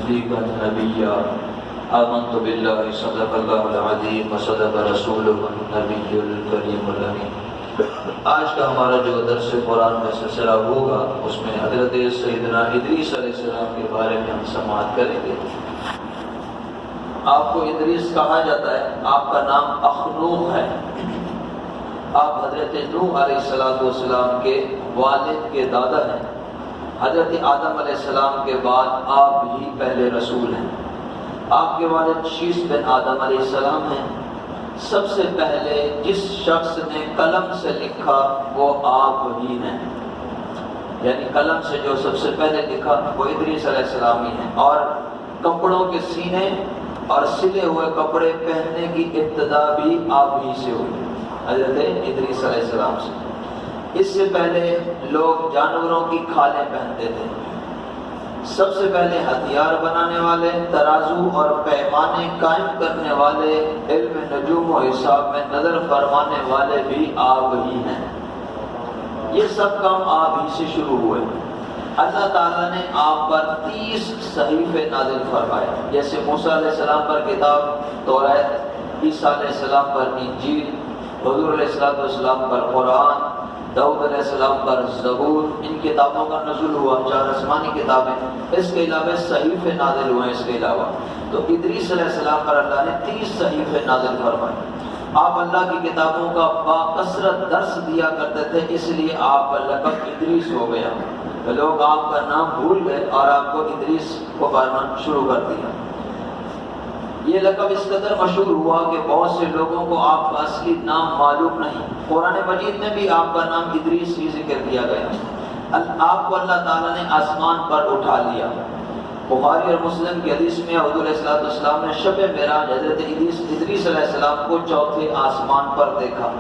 صديقا نبيا آمنت بالله صدق الله العظيم وصدق رسوله النبي الكريم الأمين۔ آج کا ہمارا جو درس قرآن کا سلسلہ ہوگا اس میں حضرت سیدنا ادریس علیہ السلام کے بارے میں ہم سماعت کریں گے۔ آپ کو ادریس کہا جاتا ہے، آپ کا نام اخنوخ ہے، آپ حضرت نوح علیہ السلام کے والد کے دادا ہیں۔ حضرت آدم علیہ السلام کے بعد آپ ہی پہلے رسول ہیں۔ آپ کے والد شیس بن آدم علیہ السلام ہیں۔ سب سے پہلے جس شخص نے قلم سے لکھا وہ آپ ہی ہیں، یعنی قلم سے جو سب سے پہلے لکھا وہ ادریس علیہ السلام ہی ہیں۔ اور کپڑوں کے سینے اور سلے ہوئے کپڑے پہننے کی ابتدا بھی آپ ہی سے ہوئی، حضرت ادریس علیہ السلام سے۔ اس سے پہلے لوگ جانوروں کی کھالیں پہنتے تھے۔ سب سے پہلے ہتھیار بنانے والے، ترازو اور پیمانے قائم کرنے والے، علم نجوم و حساب میں نظر فرمانے والے بھی آپ ہی ہیں۔ یہ سب کام آپ ہی سے شروع ہوئے۔ اللہ تعالیٰ نے آپ پر 30 صحیفے نازل فرمائے، جیسے موسیٰ علیہ السلام پر کتاب توریت، عیسیٰ علیہ السلام پر انجیل، حضور علیہ السلام پر قرآن، داؤد علیہ السلام پر زبور۔ ان کتابوں کا نزول ہوا، 4 آسمانی کتابیں، اس کے علاوہ صحیفے نازل ہوئے۔ اس کے علاوہ تو ادریس علیہ السلام پر اللہ نے 30 صحیفے نازل فرمائے۔ آپ اللہ کی کتابوں کا باکثرت درس دیا کرتے تھے، اس لیے آپ کا لقب ادریس ہو گیا۔ لوگ آپ کا نام بھول گئے اور آپ کو ادریس پکارنا شروع کر دیا۔ یہ لقب اس قدر مشہور ہوا کہ بہت سے لوگوں کو آپ کا اصلی نام معلوم نہیں۔ قرآن مجید میں بھی آپ کا نام ادریس ہی ذکر کیا گیا۔ آپ کو اللہ تعالیٰ نے آسمان پر اٹھا لیا۔ بخاری اور مسلم کی حدیث میں حضور علیہ السلام نے شب معراج حضرت ادریس علیہ السلام کو چوتھے آسمان پر دیکھا۔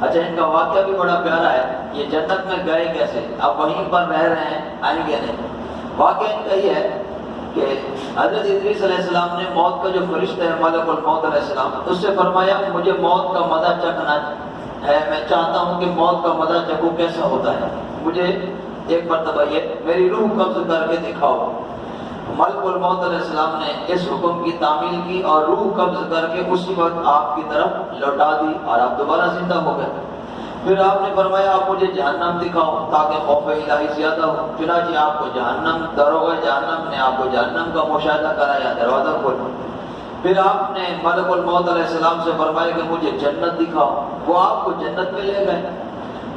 اچھا، ان کا واقعہ بھی بڑا پیارا ہے۔ یہ جنت میں گئے کیسے؟ اب وہیں پر رہ رہے ہیں، آئیں گے نہیں۔ واقعہ ان کا یہ ہے کہ حضرت ادریس علیہ السلام نے موت کا جو فرشتہ ہے ملک الموت علیہ السلام، اس سے فرمایا مجھے موت کا مزہ چکھنا ہے، میں چاہتا ہوں کہ موت کا مزہ چکھوں کیسا ہوتا ہے، مجھے ایک مرتبہ یہ میری روح قبض کر کے دکھاؤ۔ ملک الموت علیہ السلام نے اس حکم کی تعمیل کی اور روح قبض کر کے اسی وقت آپ کی طرف لوٹا دی اور آپ دوبارہ زندہ ہو گئے۔ پھر آپ نے فرمایا آپ مجھے جہنم دکھاؤ تاکہ خوف الہی زیادہ ہو۔ چنانچہ آپ کو جہنم، داروغہ جہنم نے آپ کو جہنم کا مشاہدہ کرایا، دروازہ کھولا۔ پھر آپ نے ملک الموت علیہ السلام سے فرمایا کہ مجھے جنت دکھاؤ، وہ آپ کو جنت میں لے گئے۔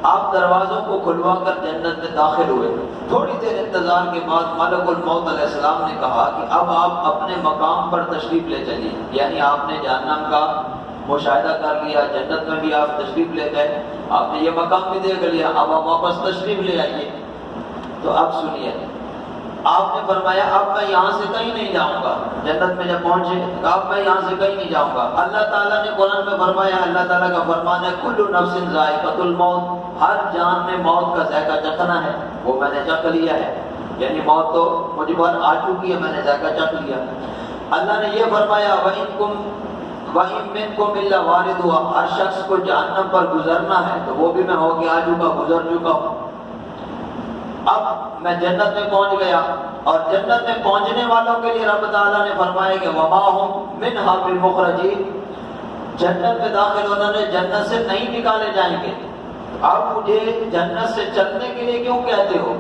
آپ دروازوں کو کھلوا کر جنت میں داخل ہوئے۔ تھوڑی دیر انتظار کے بعد ملک الموت علیہ السلام نے کہا کہ اب آپ اپنے مقام پر تشریف لے چلیے، یعنی آپ نے جہنم کا مشاہدہ کر لیا، جنت میں بھی آپ تشریف لے گئے، آپ نے یہ مقام بھی دیکھ لیا، اب آپ واپس تشریف لے آئیے۔ تو اب سنیے، آپ نے فرمایا اب میں یہاں سے کہیں نہیں جاؤں گا۔ جنت میں جب پہنچے اب میں یہاں سے کہیں نہیں جاؤں گا۔ اللہ تعالیٰ نے قرآن میں فرمایا، اللہ تعالیٰ کا فرمان ہے کل نفس ذائقۃ الموت، ہر جان نے موت کا ذائقہ چکھنا ہے، وہ میں نے چکھ لیا ہے، یعنی موت تو مجھ پر آ چکی ہے، میں نے ذائقہ چکھ لیا۔ اللہ نے یہ فرمایا وَإِن مِّنكُمْ إِلَّا وَارِدُهَا، ہر شخص کو جہنم پر گزرنا ہے، تو وہ بھی میں ہو کے آ چکا، گزر چکا ہوں۔ اب میں جنت میں پہنچ گیا، اور جنت میں پہنچنے والوں کے لیے رب تعالیٰ نے فرمایا کہ وَمَا هُمْ مِنْهَا بِمُخْرَجِينَ، جنت میں داخل ہونے نے جنت سے نہیں نکالے جائیں گے۔ اب مجھے جنت سے چلنے کے لیے کیوں کہتے ہو؟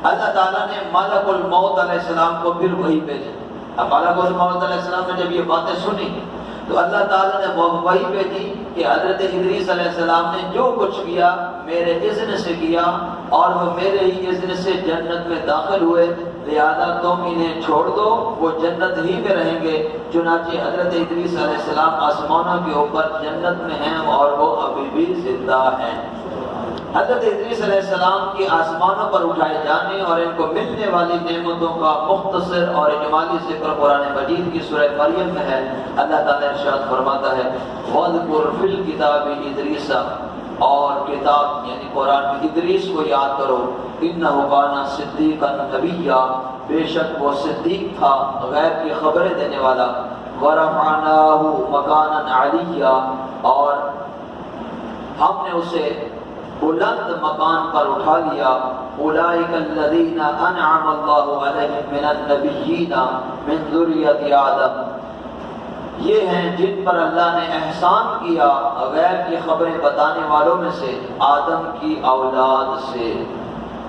اللہ تعالیٰ نے ملک الموت علیہ السلام کو پھر وہی بھیجا۔ اب ملک الموت علیہ السلام نے جب یہ باتیں سنی تو اللہ تعالیٰ نے وہی بھیجی کہ حضرت ادریس علیہ السلام نے جو کچھ کیا میرے اذن سے کیا، اور وہ میرے ہی اذن سے جنت میں داخل ہوئے، لہذا تم انہیں چھوڑ دو، وہ جنت ہی میں رہیں گے۔ چنانچہ حضرت ادریس علیہ السلام آسمانوں کے اوپر جنت میں ہیں اور وہ ابھی بھی زندہ ہیں۔ حضرت ادریس علیہ السلام کی آسمانوں پر اٹھائے جانے اور ان کو ملنے والی نعمتوں کا مختصر اور اجمالی ذکر قرآن مجید کی سورہ مریم میں ہے۔ اللہ تعالیٰ ارشاد فرماتا ہے وَاذْكُرْ فِي الْكِتَابِ إِدْرِيسَ، اور کتاب یعنی قرآن میں ادریس کو یاد کرو، إِنَّهُ كَانَ صِدِّيقًا نَبِيًّا، بے شک وہ صدیق تھا، غیب کی خبریں دینے والا، وَرَفَعْنَاهُ مَكَانًا عَلِيًّا، اور ہم نے اسے بلند مکان پر اٹھا لیا۔ اولئک الذین انعم اللہ علیہم من النبیین من ذریۃ آدم، یہ ہیں جن پر اللہ نے احسان کیا غیب کی خبریں بتانے والوں میں سے آدم کی اولاد سے۔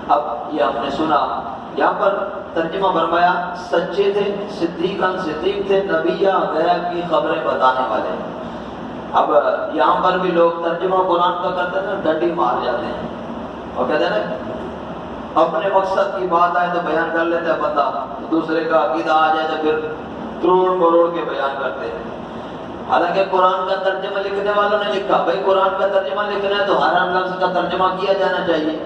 اب یہ ہم نے سنا، یہاں پر ترجمہ فرمایا سچے تھے، صدیقاً صدیق تھے، نبیہ غیب کی خبریں بتانے والے۔ اب یہاں پر بھی لوگ ترجمہ قرآن کا کرتے ہیں نا، ڈنڈی مار جاتے ہیں اور کہتے ہیں نا اپنے مقصد کی بات آئے تو بیان کر لیتے ہیں بندہ، دوسرے کا عقیدہ آ جائے تو پھر کروڑ کروڑ کے بیان کرتے ہیں۔ حالانکہ قرآن کا ترجمہ لکھنے والوں نے لکھا بھائی قرآن کا ترجمہ لکھنا ہے تو ہر لفظ کا ترجمہ کیا جانا چاہیے۔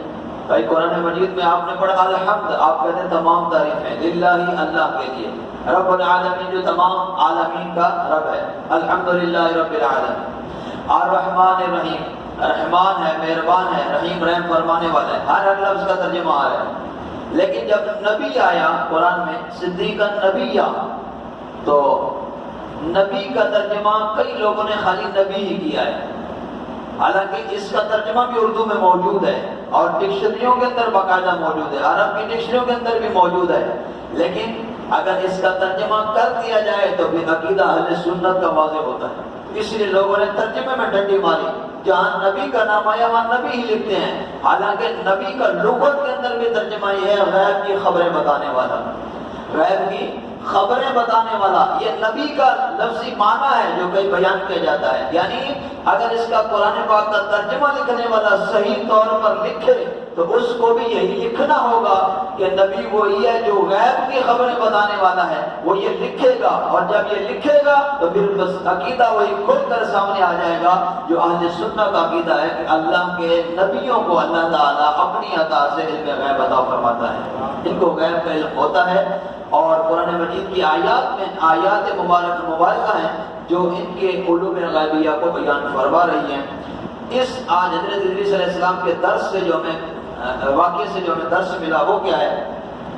بھائی قرآن مجید میں آپ نے پڑھا الحمد، آپ کہتے ہیں تمام تعریفیں للہ، اللہ کے لیے، رب العالمین جو تمام عالمین کا رب ہے، الحمدللہ رب العالمین۔ الرحمن الرحیم، رحمان ہے، مہربان ہے، رحیم رحم فرمانے والا ہے، ہر لفظ کا ترجمہ آ رہا ہے۔ لیکن جب نبی آیا قرآن میں صدیقا نبیہ، تو نبی کا ترجمہ کئی لوگوں نے خالی نبی ہی کیا ہے، حالانکہ اس کا ترجمہ بھی اردو میں موجود ہے اور ڈکشنریوں کے اندر باقاعدہ موجود ہے، عرب کی ڈکشنریوں کے اندر بھی موجود ہے۔ لیکن اگر اس کا ترجمہ کر دیا جائے تو پھر عقیدہ اہل سنت کا واضح ہوتا ہے، اس لیے لوگوں نے ترجمے میں ڈنڈی ماری، جہاں نبی کا نام آیا وہاں نبی ہی لکھتے ہیں، حالانکہ نبی کا لغت کے اندر بھی ترجمہ یہ ہے غیب کی خبریں بتانے والا، غیب کی خبریں بتانے والا، یہ نبی کا لفظی معنی ہے جو کہیں بیان کیا جاتا ہے۔ یعنی اگر اس کا قرآن پاک کا ترجمہ لکھنے والا صحیح طور پر لکھے تو اس کو بھی یہی لکھنا ہوگا کہ نبی وہی ہے جو غیب کی خبریں بتانے والا ہے، وہ یہ لکھے گا، اور جب یہ لکھے گا تو پھر بس عقیدہ وہی کھل کر سامنے آ جائے گا جو اہل سنت کا عقیدہ ہے کہ اللہ کے نبیوں کو اللہ تعالیٰ اپنی عطا سے علم غیب عطا فرماتا ہے، ان کو غیب کا علم ہوتا ہے۔ اور قرآن مجید کی آیات میں آیات مبارکہ ہیں جو ان کے علوم غیبیہ کو بیان فرما رہی ہیں۔ اس آج حضرت ادریس علیہ السلام کے درس سے جو ہمیں واقعے سے جو ہمیں درس ملا وہ کیا ہے؟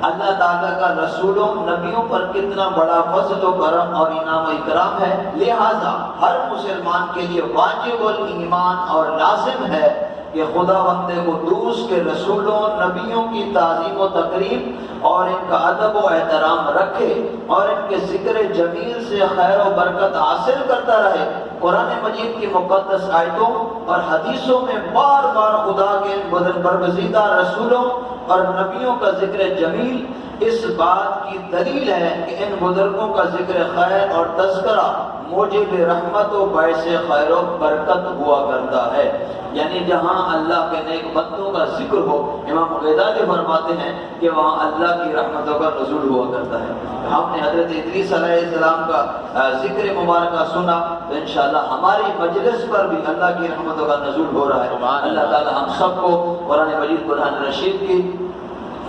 اللہ تعالیٰ کا رسولوں نبیوں پر کتنا بڑا فضل و کرم اور انعام و اکرام ہے، لہذا ہر مسلمان کے لیے واجب الایمان اور لازم ہے کہ خدا بندے قدوس کے رسولوں نبیوں کی تعظیم و تکریم اور ان کا ادب و احترام رکھے اور ان کے ذکر جمیل سے خیر و برکت حاصل کرتا رہے۔ قرآن مجید کی مقدس آیتوں اور حدیثوں میں بار بار خدا کے برگزیدہ رسولوں اور نبیوں کا ذکر جمیل اس بات کی دلیل ہے کہ ان بزرگوں کا ذکر خیر اور تذکرہ موجب رحمت و باعث خیر و برکت ہوا کرتا ہے۔ یعنی جہاں اللہ کے نیک بندوں کا ذکر ہو، امام غزالی فرماتے ہیں کہ وہاں اللہ کی رحمتوں کا نزول ہوا کرتا ہے۔ ہم نے حضرت ادریس علیہ السلام کا ذکر مبارکہ سنا تو انشاءاللہ ہماری مجلس پر بھی اللہ کی رحمتوں کا نزول ہو رہا ہے۔ اللہ تعالی ہم سب کو قرآن مجید قرآن رشید کی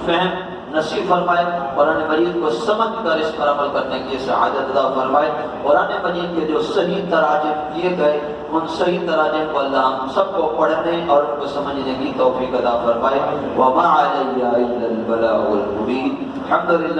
فہم نصیب فرمائے، قرآن مجید کو سمجھ کر اس پر عمل کرنے کی سعادت عطا فرمائے۔ قرآن مجید کے جو صحیح تراجم کیے گئے ان صحیح تراجم کو اللہ ہم سب کو پڑھنے اور ان کو سمجھنے کی توفیق عطا فرمائے۔ وما علیہ الا البلاغ المبین۔ الحمدللہ۔